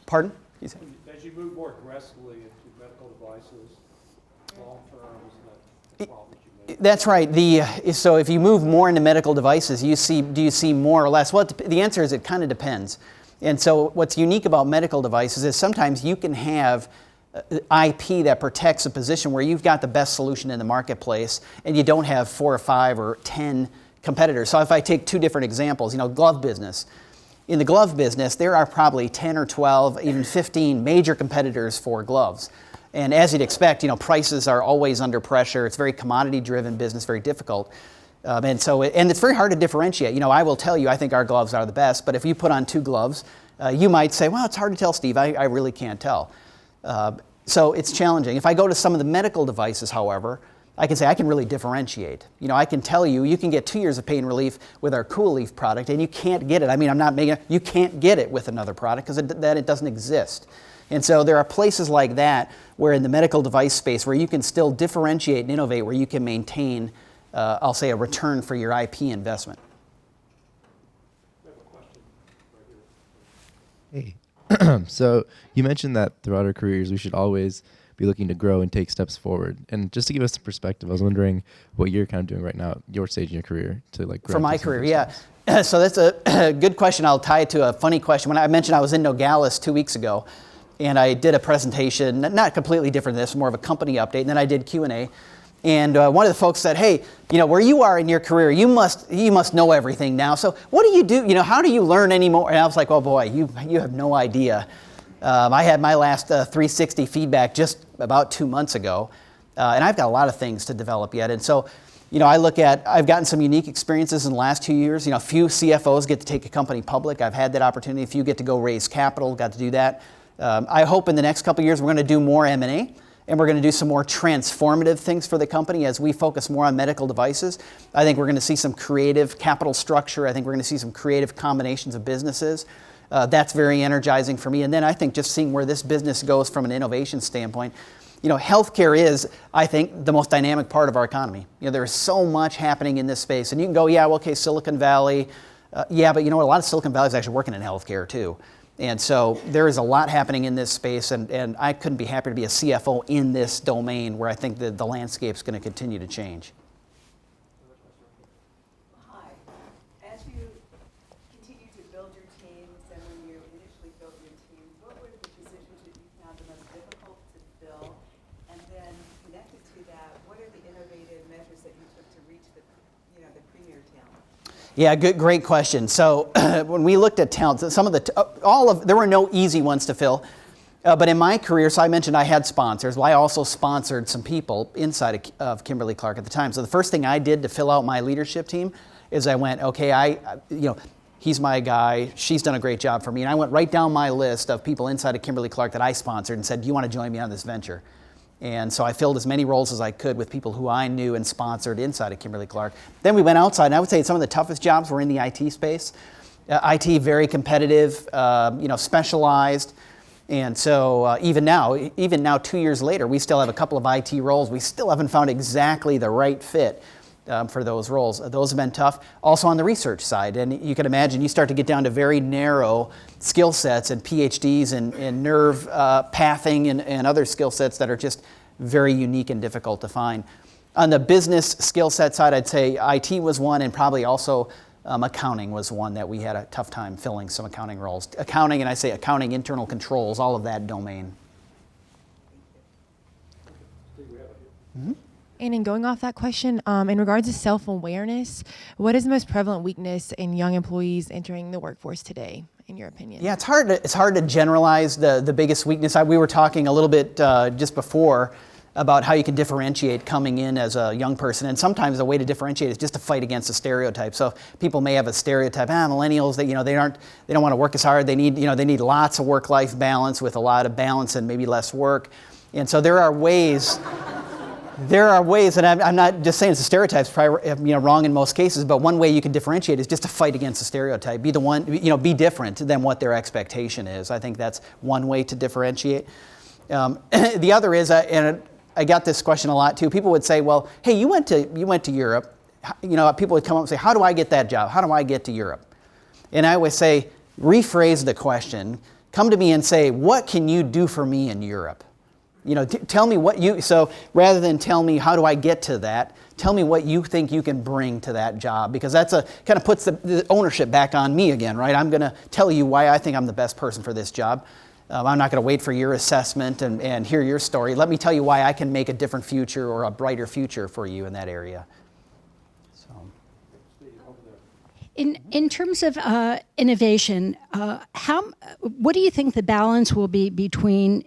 Pardon? As you move more aggressively into medical devices, long term, isn't that the problem that you make? That's right. So if you move more into medical devices, do you see more or less? Well, the answer is it kind of depends. And so what's unique about medical devices is sometimes you can have IP that protects a position where you've got the best solution in the marketplace and you don't have 4 or 5 or 10 competitors. So if I take 2 different examples, glove business. In the glove business, there are probably 10 or 12, even 15 major competitors for gloves. And as you'd expect, prices are always under pressure. It's very commodity-driven business, very difficult. And it's very hard to differentiate. I will tell you, I think our gloves are the best, but if you put on 2 gloves, you might say, well, it's hard to tell, Steve. I really can't tell. So it's challenging. If I go to some of the medical devices, however, I can say I can really differentiate. I can tell you can get 2 years of pain relief with our Cool Leaf product, and you can't get it. I'm not making it. You can't get it with another product because it doesn't exist. And so there are places like that where in the medical device space where you can still differentiate and innovate, where you can maintain, I'll say, a return for your IP investment. Hey, so you mentioned that throughout our careers we should always be looking to grow and take steps forward. And just to give us some perspective, I was wondering what you're kind of doing right now at your stage in your career to grow. For my career, yeah. So that's a good question. I'll tie it to a funny question. When I mentioned I was in Nogales 2 weeks ago, and I did a presentation, not completely different than this, more of a company update, and then I did Q&A. And one of the folks said, hey, where you are in your career, you must know everything now. So what do you do? How do you learn anymore? And I was like, oh boy, you have no idea. I had my last 360 feedback just about 2 months ago, and I've got a lot of things to develop yet. And so, I've gotten some unique experiences in the last 2 years. A few CFOs get to take a company public. I've had that opportunity. A few get to go raise capital, got to do that. I hope in the next couple of years we're going to do more M&A, and we're going to do some more transformative things for the company as we focus more on medical devices. I think we're going to see some creative capital structure. I think we're going to see some creative combinations of businesses. That's very energizing for me. And then I think just seeing where this business goes from an innovation standpoint. Healthcare is, I think, the most dynamic part of our economy. There is so much happening in this space. And you can go, yeah, well, okay, Silicon Valley. Yeah, but a lot of Silicon Valley is actually working in healthcare too. And so there is a lot happening in this space, and I couldn't be happier to be a CFO in this domain where I think that the landscape's going to continue to change. Hi. As you continue to build your teams, and when you initially built your teams, what were the positions that you found the most difficult to fill? And then connected to that, what are the innovative measures that you took to reach the premier talent? Yeah, great question. So when we looked at talent, there were no easy ones to fill. But in my career, so I mentioned I had sponsors. Well, I also sponsored some people inside of Kimberly-Clark at the time. So the first thing I did to fill out my leadership team is I went, okay, he's my guy. She's done a great job for me. And I went right down my list of people inside of Kimberly-Clark that I sponsored and said, do you want to join me on this venture? And so I filled as many roles as I could with people who I knew and sponsored inside of Kimberly-Clark. Then we went outside, and I would say some of the toughest jobs were in the IT space. IT, very competitive, specialized. And so even now 2 years later, we still have a couple of IT roles. We still haven't found exactly the right fit for those roles. Those have been tough. Also on the research side, and you can imagine you start to get down to very narrow skill sets and PhDs and nerve pathing and other skill sets that are just very unique and difficult to find. On the business skill set side, I'd say IT was one, and probably also accounting was one that we had a tough time filling some accounting roles. Accounting, and I say accounting, internal controls, all of that domain. Mm-hmm. And in going off that question, in regards to self-awareness, what is the most prevalent weakness in young employees entering the workforce today, in your opinion? Yeah, it's hard to generalize the biggest weakness. We were talking a little bit just before about how you can differentiate coming in as a young person, and sometimes the way to differentiate is just to fight against a stereotype. So people may have a stereotype, millennials, they don't want to work as hard. They need lots of work-life balance with a lot of balance and maybe less work. And so there are ways. And I'm not just saying it's a stereotype, it's probably wrong in most cases, but one way you can differentiate is just to fight against the stereotype. Be different than what their expectation is. I think that's one way to differentiate. The other is, and I got this question a lot too, people would say, well, hey, you went to Europe. People would come up and say, how do I get that job? How do I get to Europe? And I always say, rephrase the question. Come to me and say, what can you do for me in Europe? Tell me so rather than tell me how do I get to that, tell me what you think you can bring to that job, because that's kind of puts the ownership back on me again, right? I'm going to tell you why I think I'm the best person for this job. I'm not going to wait for your assessment and hear your story. Let me tell you why I can make a different future or a brighter future for you in that area. So. In terms of innovation, what do you think the balance will be between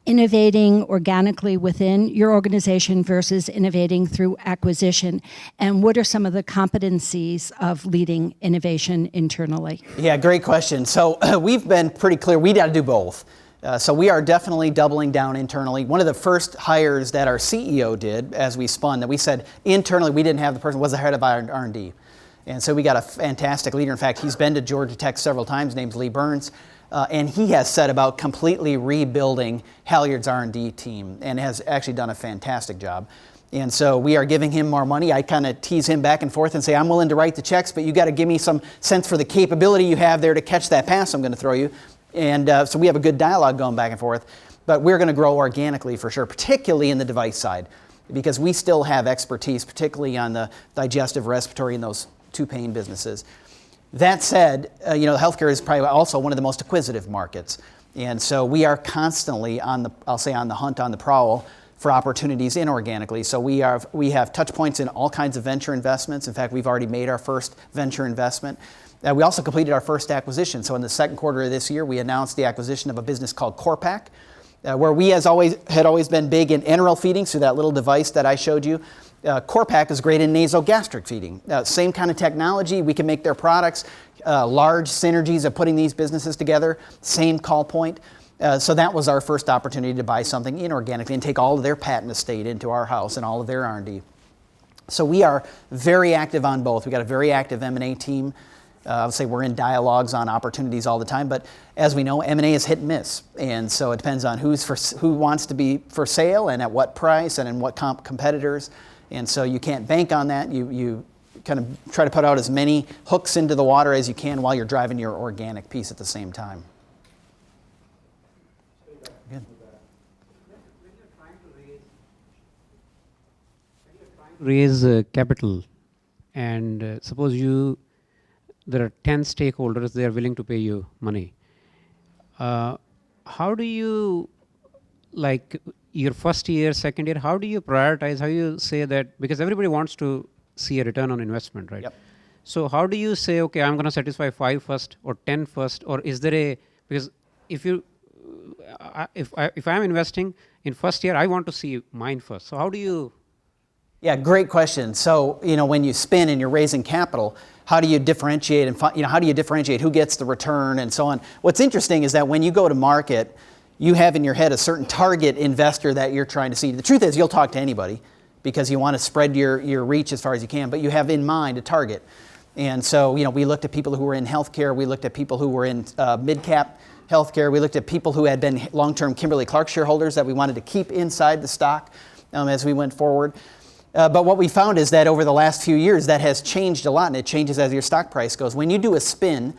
innovating organically within your organization versus innovating through acquisition? And what are some of the competencies of leading innovation internally? Yeah, great question. So we've been pretty clear, we got to do both. So we are definitely doubling down internally. One of the first hires that our CEO did as we spun, that we said internally we didn't have the person, was the head of R&D. And so we got a fantastic leader. In fact, he's been to Georgia Tech several times, name's Lee Burns. And he has set about completely rebuilding Halyard's R&D team and has actually done a fantastic job. And so we are giving him more money. I kind of tease him back and forth and say, I'm willing to write the checks, but you got to give me some sense for the capability you have there to catch that pass I'm going to throw you. And so we have a good dialogue going back and forth. But we're going to grow organically for sure, particularly in the device side, because we still have expertise, particularly on the digestive, respiratory, and those two pain businesses. That said, healthcare is probably also one of the most acquisitive markets. And so we are constantly on the hunt, on the prowl for opportunities inorganically. So we have touch points in all kinds of venture investments. In fact, we've already made our first venture investment. We also completed our first acquisition. So in the second quarter of this year, we announced the acquisition of a business called Corpac, where we had always been big in enteral feeding through that little device that I showed you. Corpac is great in nasogastric feeding. Same kind of technology. We can make their products. Large synergies of putting these businesses together. Same call point. So that was our first opportunity to buy something inorganically and take all of their patent estate into our house and all of their R&D. So we are very active on both. We've got a very active M&A team. I would say we're in dialogues on opportunities all the time, but as we know, M&A is hit and miss. And so it depends on who wants to be for sale and at what price and in what competitors. And so you can't bank on that. You kind of try to put out as many hooks into the water as you can while you're driving your organic piece at the same time. Good. When you're trying to raise capital, and suppose there are 10 stakeholders, they are willing to pay you money. How do you, like your first year, second year, how do you prioritize? How do you say that? Because everybody wants to see a return on investment, right? Yep. So how do you say, okay, I'm going to satisfy 5 first or 10 first, or is there because if I'm investing in first year, I want to see mine first. So how do you? Yeah, great question. So, when you spin and you're raising capital, how do you differentiate how do you differentiate who gets the return and so on? What's interesting is that when you go to market, you have in your head a certain target investor that you're trying to see. The truth is you'll talk to anybody because you want to spread your reach as far as you can, but you have in mind a target. And so, we looked at people who were in healthcare. We looked at people who were in mid-cap healthcare. We looked at people who had been long-term Kimberly-Clark shareholders that we wanted to keep inside the stock as we went forward. But what we found is that over the last few years, that has changed a lot, and it changes as your stock price goes. When you do a spin,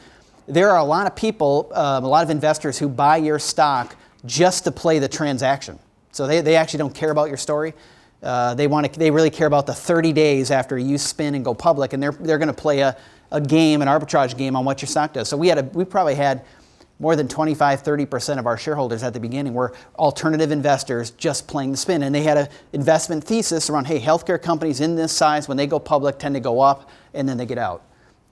there are a lot of people, a lot of investors who buy your stock just to play the transaction. So they actually don't care about your story. They really care about the 30 days after you spin and go public, and they're going to play a game, an arbitrage game on what your stock does. So we probably had more than 25-30% of our shareholders at the beginning were alternative investors just playing the spin, and they had an investment thesis around, hey, healthcare companies in this size, when they go public, tend to go up, and then they get out.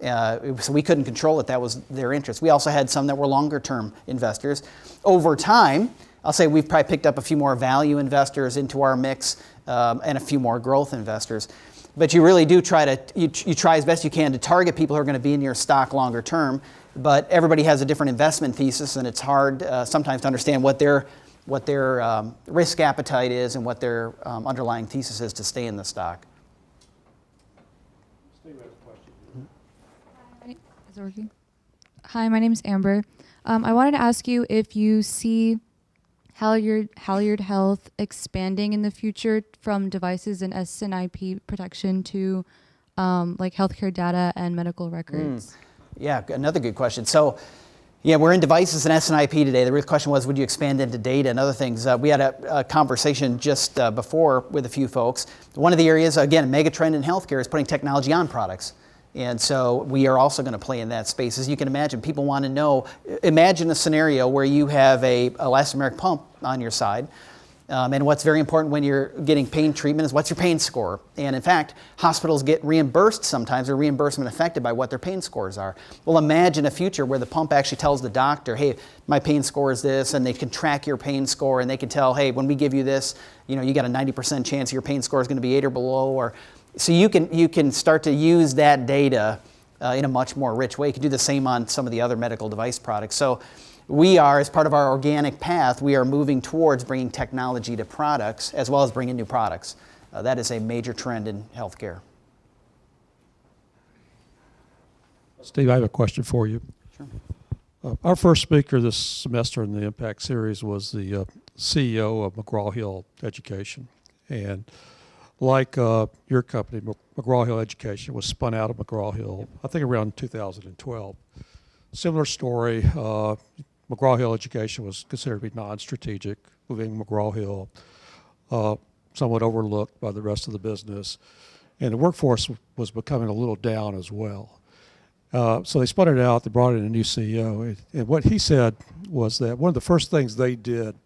So we couldn't control it. That was their interest. We also had some that were longer-term investors. Over time, I'll say we've probably picked up a few more value investors into our mix and a few more growth investors. But you really do try as best you can to target people who are going to be in your stock longer term. But everybody has a different investment thesis, and it's hard sometimes to understand what their risk appetite is and what their underlying thesis is to stay in the stock. Steve has a question. Is it working? Hi, my name is Amber. I wanted to ask you if you see Halyard Health expanding in the future from devices and S&IP protection to like healthcare data and medical records. Yeah, another good question. So, we're in devices and S&IP today. The real question was, would you expand into data and other things? We had a conversation just before with a few folks. One of the areas, again, a mega trend in healthcare is putting technology on products. And so we are also going to play in that space. As you can imagine, people want to know, imagine a scenario where you have a elastomeric pump on your side. And what's very important when you're getting pain treatment is what's your pain score. And in fact, hospitals get reimbursed sometimes, or reimbursement affected by what their pain scores are. Well, imagine a future where the pump actually tells the doctor, hey, my pain score is this, and they can track your pain score, and they can tell, hey, when we give you this, you got a 90% chance your pain score is going to be 8 or below. So you can start to use that data in a much more rich way. You can do the same on some of the other medical device products. So we are, as part of our organic path, we are moving towards bringing technology to products as well as bringing new products. That is a major trend in healthcare. Steve, I have a question for you. Sure. Our first speaker this semester in the Impact Series was the CEO of McGraw-Hill Education. And like your company, McGraw-Hill Education was spun out of McGraw-Hill, I think around 2012. Similar story. McGraw-Hill Education was considered to be non-strategic, moving McGraw-Hill, somewhat overlooked by the rest of the business. And the workforce was becoming a little down as well. So they spun it out, they brought in a new CEO. And what he said was that one of the first things they did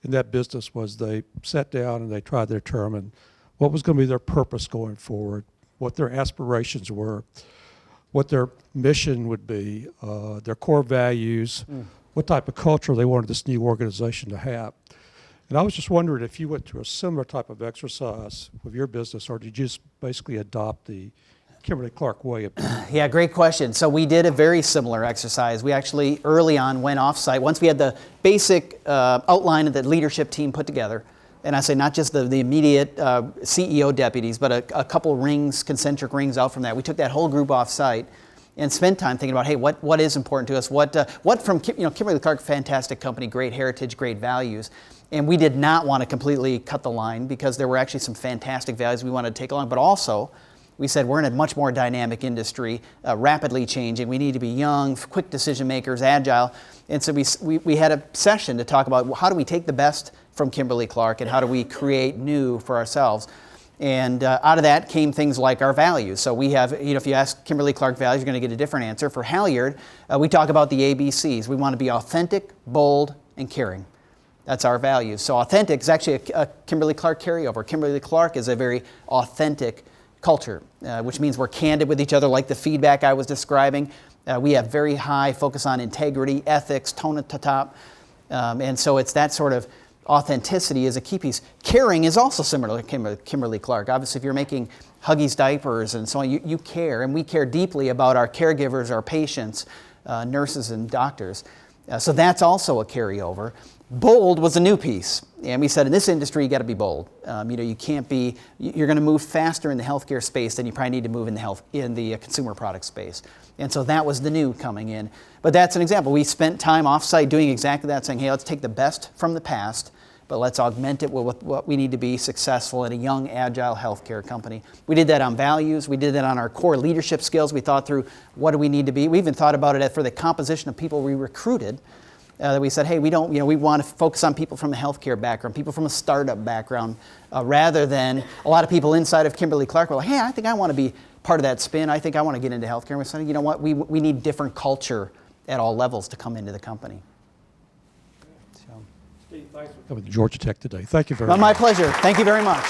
in that business was they sat down and they tried to determine what was going to be their purpose going forward, what their aspirations were, what their mission would be, their core values, what type of culture they wanted this new organization to have. And I was just wondering if you went through a similar type of exercise with your business, or did you just basically adopt the Kimberly-Clark way of doing it? Yeah, great question. So we did a very similar exercise. We actually early on went off-site. Once we had the basic outline of the leadership team put together, and I say not just the immediate CEO deputies, but a couple rings, concentric rings out from that. We took that whole group off-site and spent time thinking about, hey, what is important to us? What from Kimberly-Clark, fantastic company, great heritage, great values. And we did not want to completely cut the line because there were actually some fantastic values we wanted to take along. But also, we said we're in a much more dynamic industry, rapidly changing. We need to be young, quick decision makers, agile. And so we had a session to talk about how do we take the best from Kimberly-Clark and how do we create new for ourselves. And out of that came things like our values. So we have, if you ask Kimberly-Clark values, you're going to get a different answer. For Halyard, we talk about the ABCs. We want to be authentic, bold, and caring. That's our values. So authentic is actually a Kimberly-Clark carryover. Kimberly-Clark is a very authentic culture, which means we're candid with each other, like the feedback I was describing. We have very high focus on integrity, ethics, tone at the top. And so it's that sort of authenticity is a key piece. Caring is also similar to Kimberly-Clark. Obviously, if you're making Huggies diapers and so on, you care, and we care deeply about our caregivers, our patients, nurses and doctors. So that's also a carryover. Bold was a new piece, and we said in this industry you got to be bold. You can't be. You're going to move faster in the healthcare space than you probably need to move in the consumer product space, and so that was the new coming in. But that's an example. We spent time offsite doing exactly that, saying, hey, let's take the best from the past, but let's augment it with what we need to be successful in a young, agile healthcare company. We did that on values. We did that on our core leadership skills. We thought through what do we need to be. We even thought about it for the composition of people we recruited. That we said, hey, we want to focus on people from a healthcare background, people from a startup background, rather than a lot of people inside of Kimberly-Clark were like, hey, I think I want to be part of that spin. I think I want to get into healthcare. And we said, you know what, we need different culture at all levels to come into the company. Steve, thanks for coming to Georgia Tech today. Thank you very much. My pleasure. Thank you very much.